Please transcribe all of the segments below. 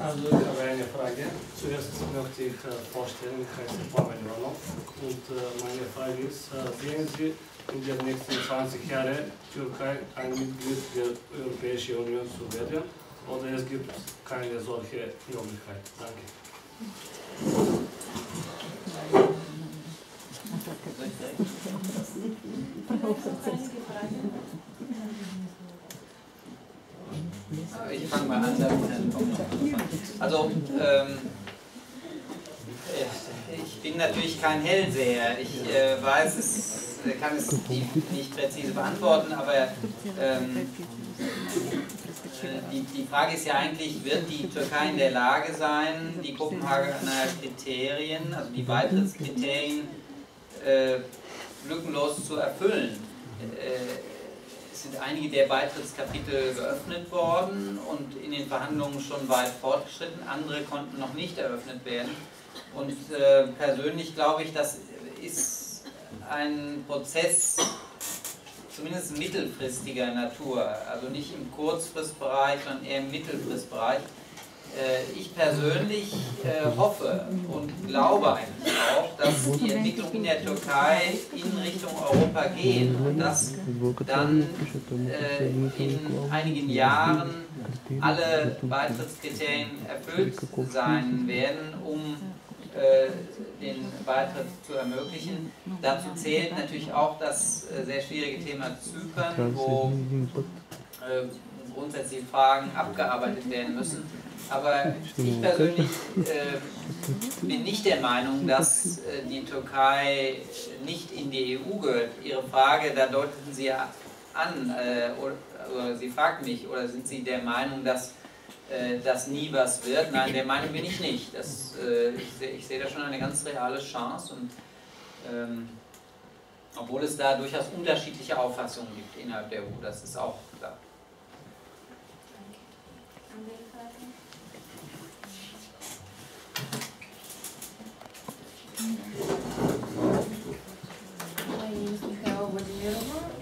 Also ich habe eine Frage. Zuerst möchte ich vorstellen, ich heiße Ivanov und meine Frage ist, sehen Sie in den nächsten 20 Jahren Türkei ein Mitglied der Europäischen Union zu werden oder es gibt keine solche Möglichkeit? Danke. Ich fange mal an damit. Also, ich bin natürlich kein Hellseher. Ich weiß es, kann es nicht präzise beantworten, aber die Frage ist ja eigentlich, wird die Türkei in der Lage sein, die Kopenhagener Kriterien, also die Beitrittskriterien, lückenlos zu erfüllen? Es sind einige der Beitrittskapitel geöffnet worden und in den Verhandlungen schon weit fortgeschritten, andere konnten noch nicht eröffnet werden. Und persönlich glaube ich, das ist ein Prozess zumindest mittelfristiger Natur, also nicht im Kurzfristbereich, sondern eher im Mittelfristbereich. Ich persönlich hoffe und glaube eigentlich auch, dass die Entwicklung in der Türkei in Richtung Europa geht und dass dann in einigen Jahren alle Beitrittskriterien erfüllt sein werden, um den Beitritt zu ermöglichen. Dazu zählt natürlich auch das sehr schwierige Thema Zypern, wo grundsätzliche Fragen abgearbeitet werden müssen. Aber ich persönlich bin nicht der Meinung, dass die Türkei nicht in die EU gehört. Ihre Frage, da deuteten Sie ja an, oder Sie fragten mich, oder sind Sie der Meinung, dass das nie was wird? Nein, der Meinung bin ich nicht. Ich sehe da schon eine ganz reale Chance, und obwohl es da durchaus unterschiedliche Auffassungen gibt innerhalb der EU, das ist auch klar.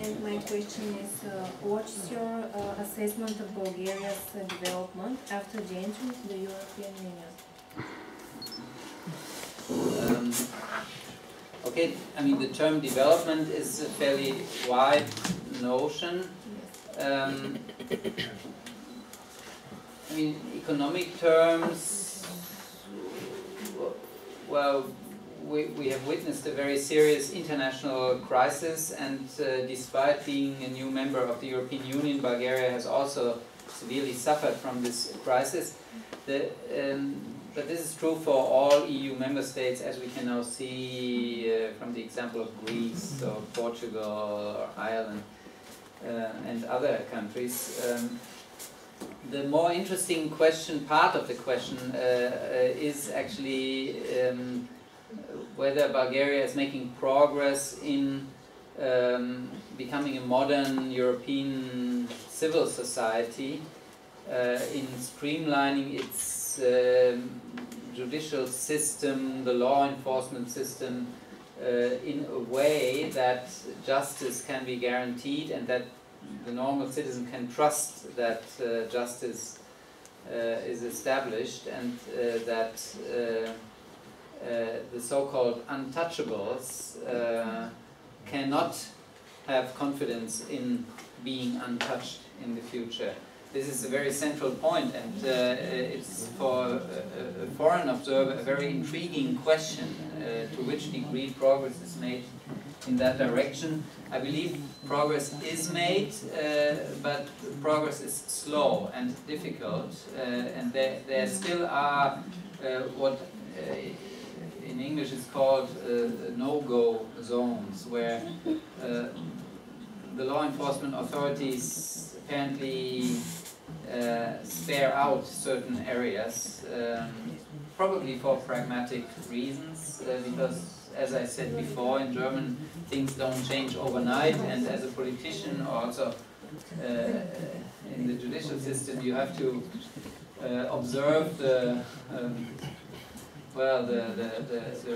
And my question is, what's your assessment of Bulgaria's development after the entry into the European Union? Okay, I mean, the term development is a fairly wide notion. I mean, economic terms, well, we have witnessed a very serious international crisis, and despite being a new member of the European Union, Bulgaria has also severely suffered from this crisis. But this is true for all EU member states, as we can now see from the example of Greece or Portugal or Ireland and other countries. The more interesting part of the question is actually whether Bulgaria is making progress in becoming a modern European civil society, in streamlining its judicial system, the law enforcement system, in a way that justice can be guaranteed and that the normal citizen can trust that justice is established, and that the so-called untouchables cannot have confidence in being untouched in the future. This is a very central point, and it's for a foreign observer a very intriguing question to which degree progress is made in that direction. I believe progress is made, but progress is slow and difficult, and there still are what in English is called no-go zones, where the law enforcement authorities apparently spare out certain areas, probably for pragmatic reasons, because, as I said before, in German things don't change overnight, and as a politician, or also in the judicial system, you have to observe the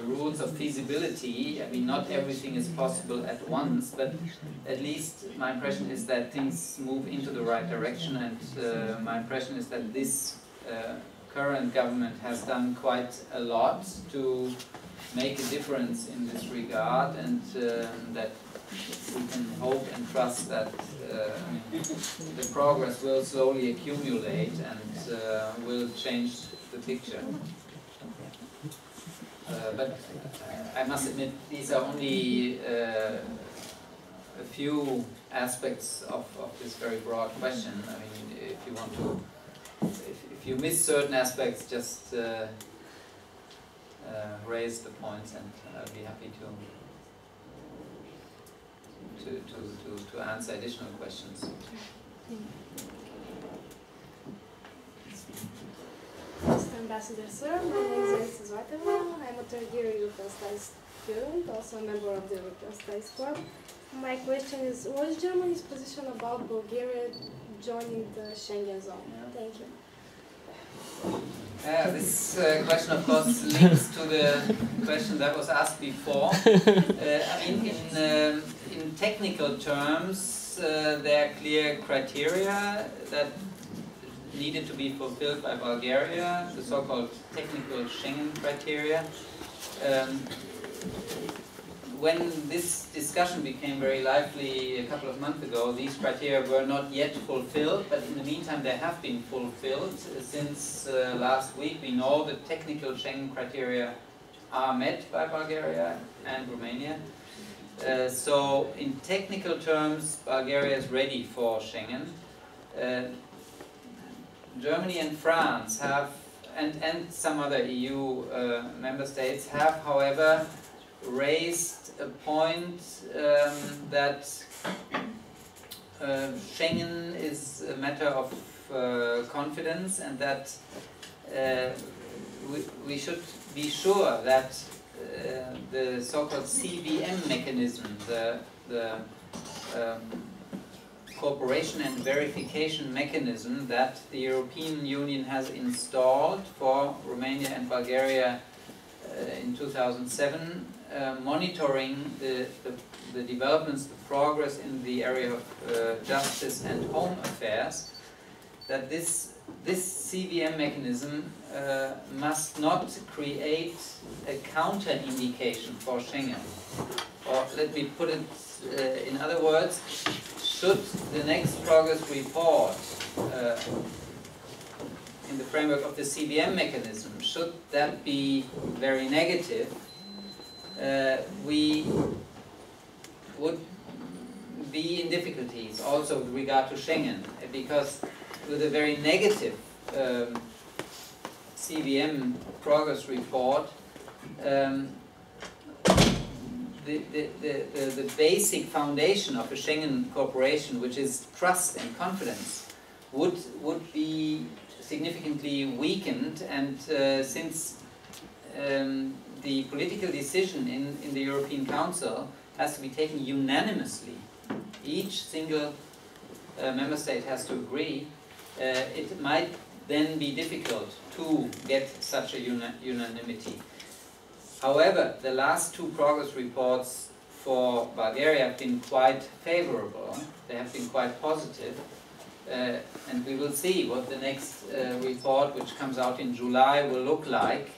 rules of feasibility. I mean, not everything is possible at once, but at least my impression is that things move into the right direction, and my impression is that this current government has done quite a lot to make a difference in this regard, and that we can hope and trust that the progress will slowly accumulate and will change the picture. But I must admit, these are only a few aspects of this very broad question. I mean, if you want to, if you miss certain aspects, just raise the points, and I'll be happy to answer additional questions. Mr. Ambassador, sir, my name is Zvateva. I'm a third-year European Studies student, also a member of the European Studies Club. My question is, what is Germany's position about Bulgaria joining the Schengen zone? Thank you. This question, of course, links to the question that was asked before. I mean, in technical terms, there are clear criteria that needed to be fulfilled by Bulgaria, the so-called technical Schengen criteria. When this discussion became very lively a couple of months ago, these criteria were not yet fulfilled, but in the meantime they have been fulfilled. Since last week we know the technical Schengen criteria are met by Bulgaria and Romania. So in technical terms, Bulgaria is ready for Schengen. Germany and France have, and some other EU member states have, however, raised a point that Schengen is a matter of confidence, and that we should be sure that the so-called CVM mechanism, the cooperation and verification mechanism that the European Union has installed for Romania and Bulgaria in 2007, monitoring the developments, the progress in the area of justice and home affairs, that this CVM mechanism must not create a counter-indication for Schengen. Or let me put it in other words, should the next progress report in the framework of the CVM mechanism, should that be very negative, we would be in difficulties also with regard to Schengen, because with a very negative CVM progress report, the basic foundation of a Schengen cooperation, which is trust and confidence, would be significantly weakened. And since the political decision in the European Council has to be taken unanimously, each single member state has to agree, it might then be difficult to get such a unanimity. However, the last two progress reports for Bulgaria have been quite favorable. They have been quite positive. And we will see what the next report, which comes out in July, will look like.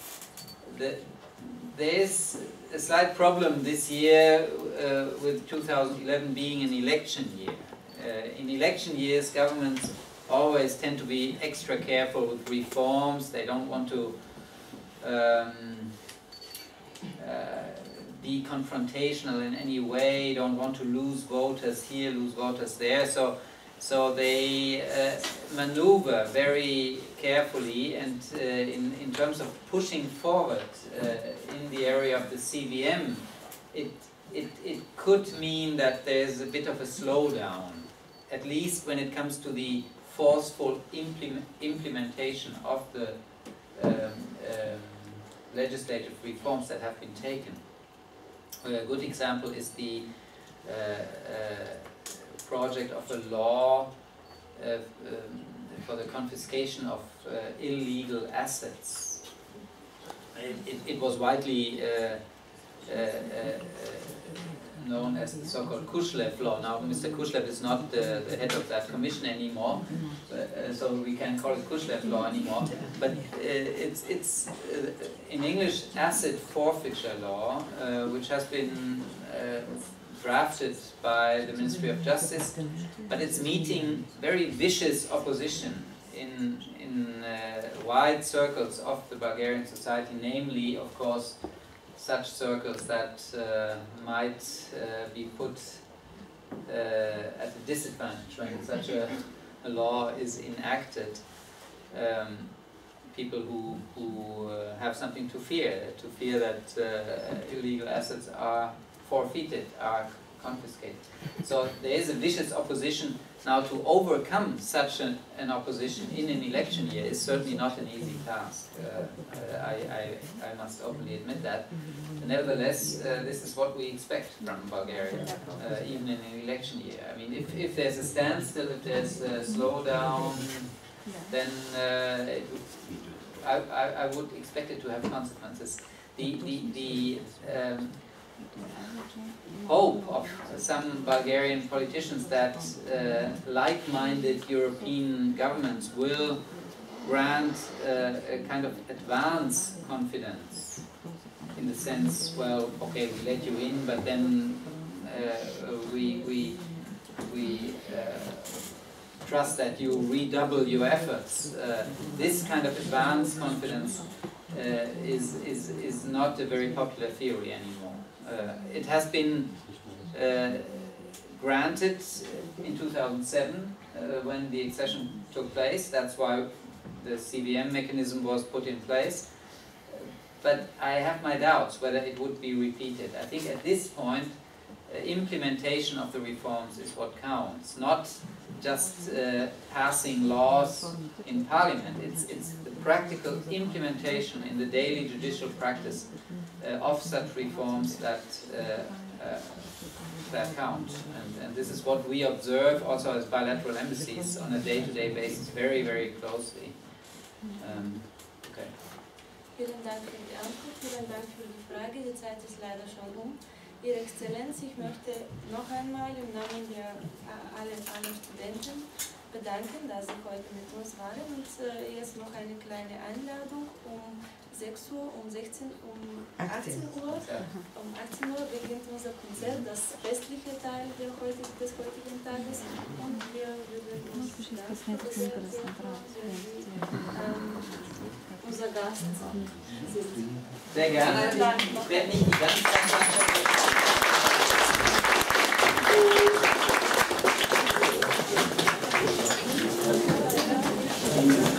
There's a slight problem this year with 2011 being an election year. In election years, governments always tend to be extra careful with reforms. They don't want to be confrontational in any way, don't want to lose voters here, lose voters there. So they maneuver very carefully, and in terms of pushing forward in the area of the CVM, it could mean that there's a bit of a slowdown, at least when it comes to the forceful implementation of the legislative reforms that have been taken. A good example is the project of a law for the confiscation of illegal assets. It was widely known as the so-called Kushlev law. Now, Mr. Kushlev is not the head of that commission anymore, so we can't call it Kushlev law anymore. But it's in English, asset forfeiture law, which has been drafted by the Ministry of Justice, but it's meeting very vicious opposition in wide circles of the Bulgarian society, namely, of course, such circles that might be put at a disadvantage when such a law is enacted. People who have something to fear that illegal assets are forfeited, are confiscated. So there is a vicious opposition. Now, to overcome such an opposition in an election year is certainly not an easy task. I must openly admit that. Nevertheless, this is what we expect from Bulgaria, even in an election year. I mean, if there's a standstill, if there's a slowdown, then I would expect it to have consequences. The hope of some Bulgarian politicians that like-minded European governments will grant a kind of advance confidence, in the sense, well, okay, we let you in, but then we trust that you redouble your efforts. This kind of advance confidence is not a very popular theory anymore. It has been granted in 2007 when the accession took place. That's why the CVM mechanism was put in place. But I have my doubts whether it would be repeated. I think at this point, implementation of the reforms is what counts, not just passing laws in parliament. It's the practical implementation in the daily judicial practice of such reforms that count. And this is what we observe also as bilateral embassies on a day-to-day basis very, very closely. Okay. Vielen Dank für die Antwort, vielen Dank für die Frage. Die Zeit ist leider schon um. Ihre Exzellenz, ich möchte noch einmal im Namen aller Studenten bedanken, dass Sie heute mit uns waren. Und jetzt noch eine kleine Einladung um 6 Uhr, um 18 Uhr. Um 18 Uhr beginnt unser Konzert, das restliche Teil des heutigen Tages. Und wir würden uns unser Gast sind. Sehr gerne. Ich werde nicht die ganze Zeit